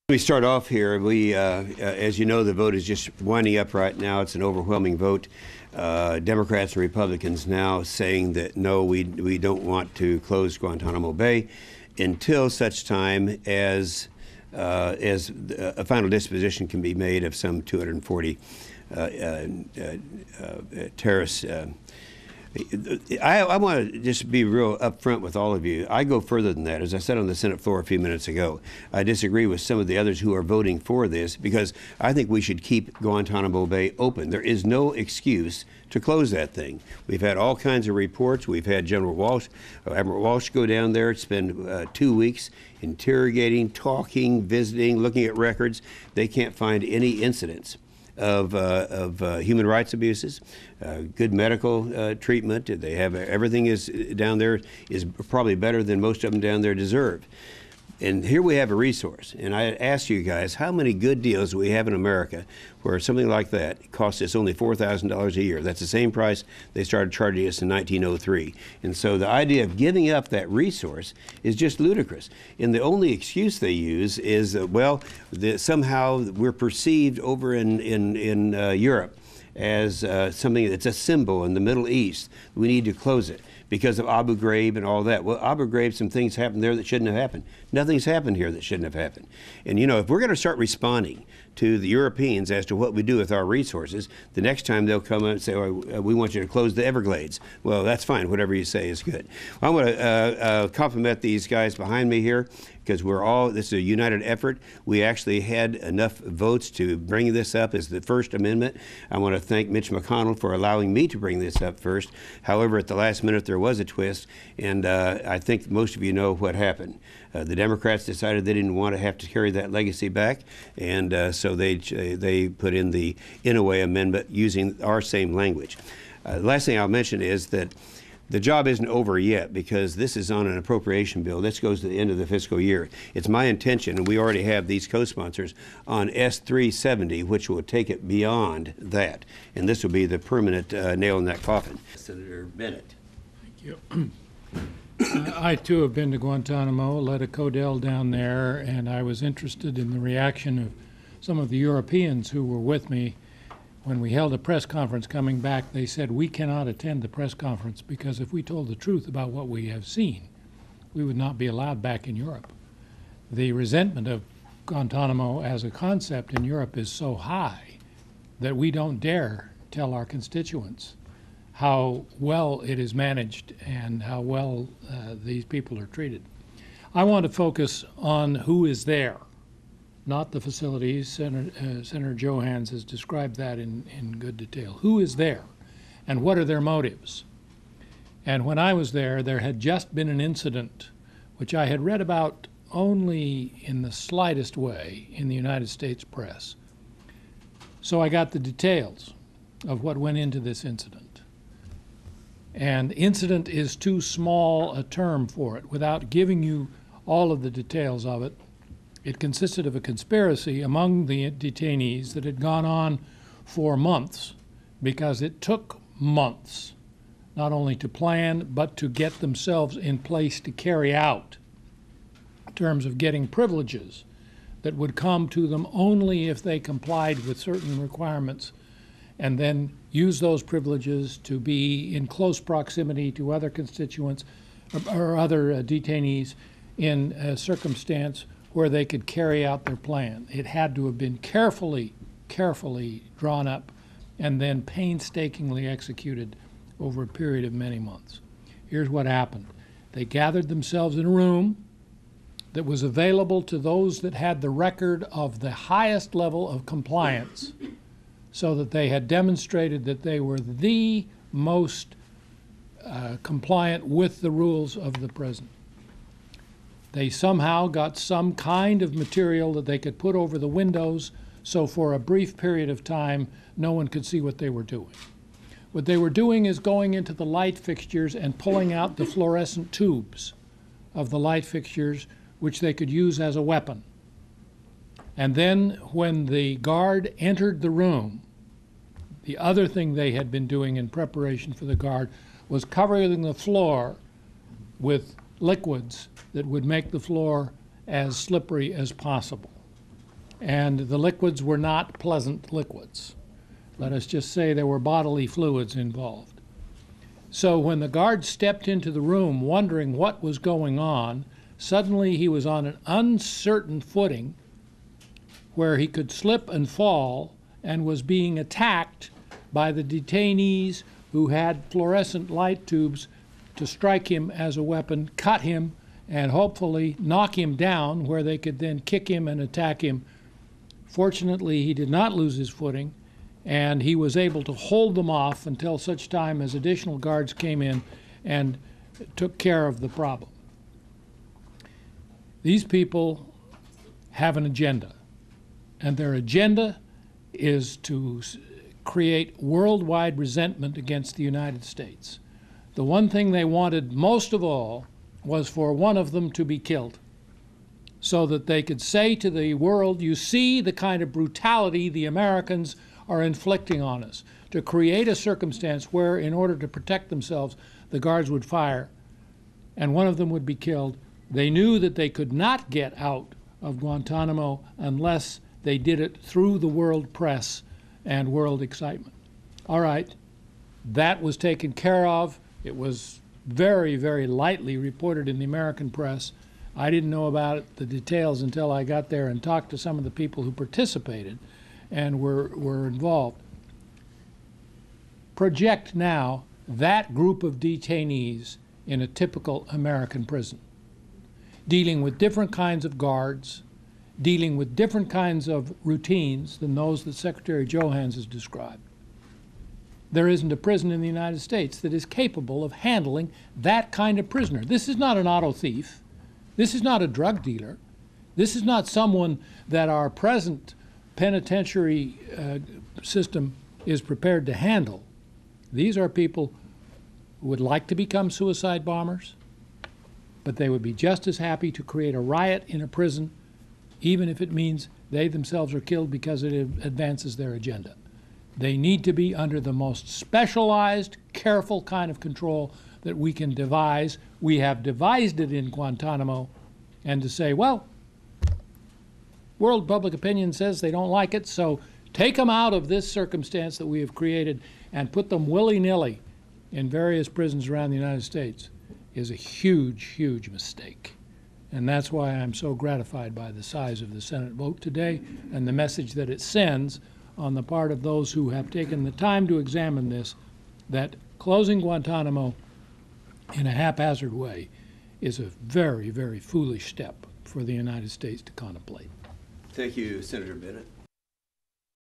We start off here. As you know, the vote is just winding up right now. It's an overwhelming vote. Democrats and Republicans now saying that no, we don't want to close Guantanamo Bay until such time as a final disposition can be made of some 240 terrorists. I want to just be real upfront with all of you. I go further than that. As I said on the Senate floor a few minutes ago, I disagree with some of the others who are voting for this because I think we should keep Guantanamo Bay open. There is no excuse to close that thing. We've had all kinds of reports. We've had Admiral Walsh go down there, spend 2 weeks interrogating, talking, visiting, looking at records. They can't find any incidents of human rights abuses, good medical treatment. They have everything is down there is probably better than most of them down there deserve. And here we have a resource. And I ask you guys, how many good deals do we have in America where something like that costs us only $4,000 a year? That's the same price they started charging us in 1903. And so the idea of giving up that resource is just ludicrous. And the only excuse they use is that, well, somehow we're perceived over in Europe as something that's a symbol in the Middle East. We need to close it because of Abu Ghraib and all that. Well, Abu Ghraib, some things happened there that shouldn't have happened. Nothing's happened here that shouldn't have happened. And you know, if we're going to start responding to the Europeans as to what we do with our resources, the next time they'll come and say, oh, we want you to close the Everglades. Well, that's fine. Whatever you say is good. I want to compliment these guys behind me here because this is a united effort. We actually had enough votes to bring this up as the First Amendment. I want to thank Mitch McConnell for allowing me to bring this up first. However, at the last minute, there was a twist, and I think most of you know what happened. The Democrats decided they didn't want to have to carry that legacy back, and so they put in the Inouye amendment using our same language. The last thing I'll mention is that the job isn't over yet because this is on an appropriation bill. This goes to the end of the fiscal year. It's my intention, and we already have these co-sponsors, on S-370, which will take it beyond that. And this will be the permanent nail in that coffin. Senator Bennett. Thank you. I, too, have been to Guantanamo, led a CODEL down there, and I was interested in the reaction of some of the Europeans who were with me. When we held a press conference coming back, they said, we cannot attend the press conference because if we told the truth about what we have seen, we would not be allowed back in Europe. The resentment of Guantanamo as a concept in Europe is so high that we don't dare tell our constituents how well it is managed and how well these people are treated. I want to focus on who is there, not the facilities. Senator Johans has described that in good detail. Who is there and what are their motives? And when I was there, there had just been an incident which I had read about only in the slightest way in the United States press. So I got the details of what went into this incident. And incident is too small a term for it. Without giving you all of the details of it, it consisted of a conspiracy among the detainees that had gone on for months because it took months not only to plan but to get themselves in place to carry out in terms of getting privileges that would come to them only if they complied with certain requirements and then use those privileges to be in close proximity to other constituents or other detainees in a circumstance where they could carry out their plan. It had to have been carefully drawn up and then painstakingly executed over a period of many months. Here's what happened. They gathered themselves in a room that was available to those that had the record of the highest level of compliance so that they had demonstrated that they were the most compliant with the rules of the prison. They somehow got some kind of material that they could put over the windows so for a brief period of time no one could see what they were doing. What they were doing is going into the light fixtures and pulling out the fluorescent tubes of the light fixtures which they could use as a weapon. And then when the guard entered the room, the other thing they had been doing in preparation for the guard was covering the floor with liquids that would make the floor as slippery as possible. and the liquids were not pleasant liquids. Let us just say there were bodily fluids involved. So when the guard stepped into the room wondering what was going on, suddenly he was on an uncertain footing where he could slip and fall, and was being attacked by the detainees who had fluorescent light tubes to strike him as a weapon, cut him, and hopefully knock him down where they could then kick him and attack him. Fortunately, he did not lose his footing, and he was able to hold them off until such time as additional guards came in and took care of the problem. These people have an agenda, and their agenda is to create worldwide resentment against the United States. The one thing they wanted most of all was for one of them to be killed, so that they could say to the world, you see the kind of brutality the Americans are inflicting on us, to create a circumstance where, in order to protect themselves, the guards would fire and one of them would be killed. They knew that they could not get out of Guantanamo unless they did it through the world press and world excitement. All right, that was taken care of. It was very, very lightly reported in the American press. I didn't know about it, the details, until I got there and talked to some of the people who participated and were involved. Project now that group of detainees in a typical American prison, dealing with different kinds of guards, dealing with different kinds of routines than those that Secretary Johans has described. There isn't a prison in the United States that is capable of handling that kind of prisoner. This is not an auto thief. This is not a drug dealer. This is not someone that our present penitentiary system is prepared to handle. These are people who would like to become suicide bombers, but they would be just as happy to create a riot in a prison, even if it means they themselves are killed because it advances their agenda. They need to be under the most specialized, careful kind of control that we can devise. We have devised it in Guantanamo, and to say, well, world public opinion says they don't like it, so take them out of this circumstance that we have created and put them willy-nilly in various prisons around the United States is a huge, huge mistake. And that's why I'm so gratified by the size of the Senate vote today and the message that it sends on the part of those who have taken the time to examine this, that closing Guantanamo in a haphazard way is a very, very foolish step for the United States to contemplate. Thank you, Senator Bennett.